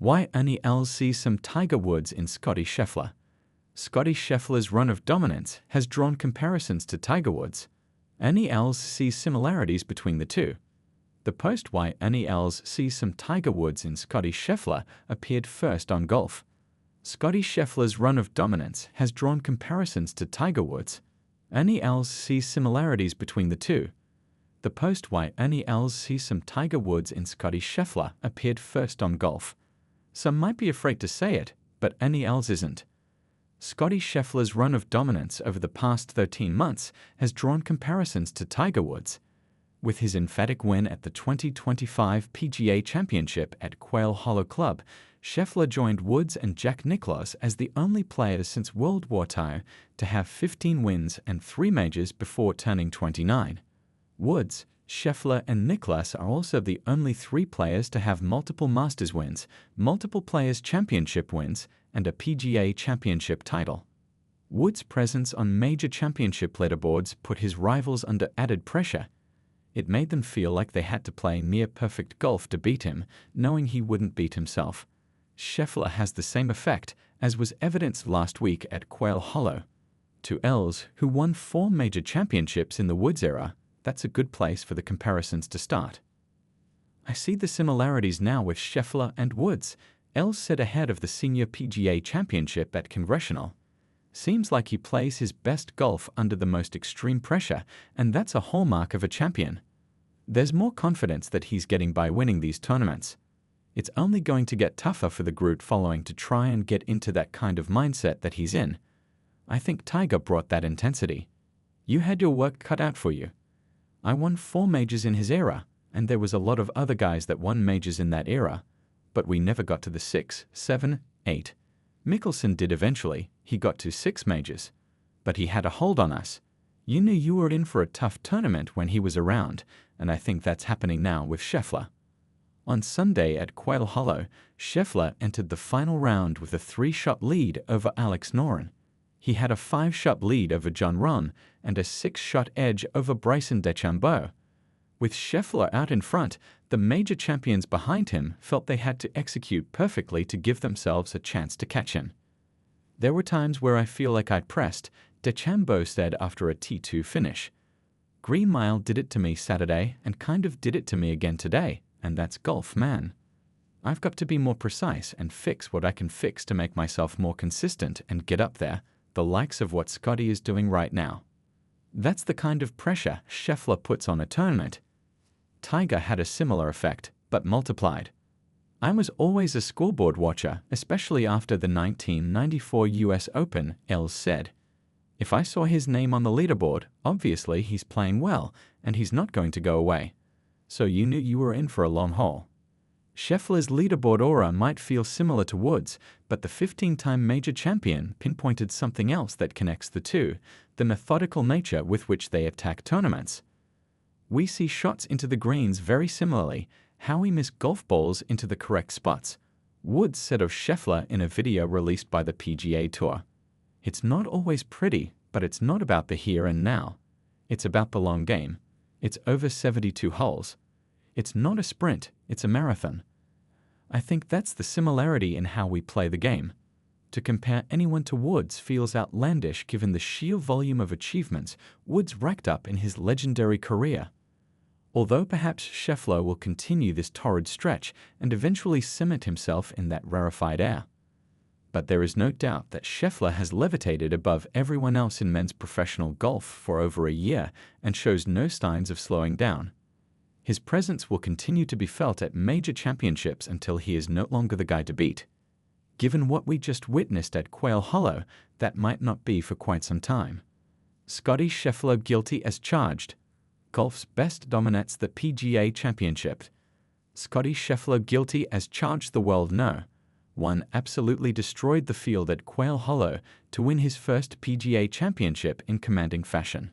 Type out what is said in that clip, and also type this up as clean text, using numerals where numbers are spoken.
Why Ernie Els sees some Tiger Woods in Scottie Scheffler. Scottie Scheffler's run of dominance has drawn comparisons to Tiger Woods. Ernie Els sees similarities between the two. The post Why Ernie Els sees some Tiger Woods in Scottie Scheffler appeared first on Golf. Scottie Scheffler's run of dominance has drawn comparisons to Tiger Woods. Ernie Els sees similarities between the two. The post Why Ernie Els sees some Tiger Woods in Scottie Scheffler appeared first on Golf. Some might be afraid to say it, but Ernie Els isn't. Scottie Scheffler's run of dominance over the past 13 months has drawn comparisons to Tiger Woods. With his emphatic win at the 2025 PGA Championship at Quail Hollow Club, Scheffler joined Woods and Jack Nicklaus as the only players since World War II to have 15 wins and 3 majors before turning 29. Woods, Scheffler and Nicklaus are also the only 3 players to have multiple Masters wins, multiple Players' Championship wins, and a PGA Championship title. Woods' presence on major championship leaderboards put his rivals under added pressure. It made them feel like they had to play near-perfect golf to beat him, knowing he wouldn't beat himself. Scheffler has the same effect, as was evidenced last week at Quail Hollow. To Els, who won 4 major championships in the Woods era, that's a good place for the comparisons to start. I see the similarities now with Scheffler and Woods, Els said ahead of the Senior PGA Championship at Congressional. Seems like he plays his best golf under the most extreme pressure, and that's a hallmark of a champion. There's more confidence that he's getting by winning these tournaments. It's only going to get tougher for the group following to try and get into that kind of mindset that he's in. I think Tiger brought that intensity. You had your work cut out for you. I won 4 majors in his era, and there was a lot of other guys that won majors in that era, but we never got to the 6, 7, 8. Mickelson did eventually, he got to 6 majors. But he had a hold on us. You knew you were in for a tough tournament when he was around, and I think that's happening now with Scheffler. On Sunday at Quail Hollow, Scheffler entered the final round with a 3-shot lead over Alex Noren. He had a 5-shot lead over Jon Rahm and a 6-shot edge over Bryson DeChambeau. With Scheffler out in front, the major champions behind him felt they had to execute perfectly to give themselves a chance to catch him. There were times where I feel like I'd pressed, DeChambeau said after a T2 finish. Green Mile did it to me Saturday and kind of did it to me again today, and that's golf, man. I've got to be more precise and fix what I can fix to make myself more consistent and get up there, the likes of what Scottie is doing right now. That's the kind of pressure Scheffler puts on a tournament. Tiger had a similar effect, but multiplied. I was always a scoreboard watcher, especially after the 1994 US Open, Els said. If I saw his name on the leaderboard, obviously he's playing well, and he's not going to go away. So you knew you were in for a long haul. Scheffler's leaderboard aura might feel similar to Woods, but the 15-time major champion pinpointed something else that connects the two, the methodical nature with which they attack tournaments. We see shots into the greens very similarly, how we miss golf balls into the correct spots. Woods said of Scheffler in a video released by the PGA Tour. It's not always pretty, but it's not about the here and now. It's about the long game. It's over 72 holes. It's not a sprint, it's a marathon. I think that's the similarity in how we play the game. To compare anyone to Woods feels outlandish given the sheer volume of achievements Woods racked up in his legendary career. Although perhaps Scheffler will continue this torrid stretch and eventually cement himself in that rarefied air. But there is no doubt that Scheffler has levitated above everyone else in men's professional golf for over a year and shows no signs of slowing down. His presence will continue to be felt at major championships until he is no longer the guy to beat. Given what we just witnessed at Quail Hollow, that might not be for quite some time. Scottie Scheffler guilty as charged. Golf's best dominates the PGA Championship. Scottie Scheffler guilty as charged, the world no. One absolutely destroyed the field at Quail Hollow to win his first PGA Championship in commanding fashion.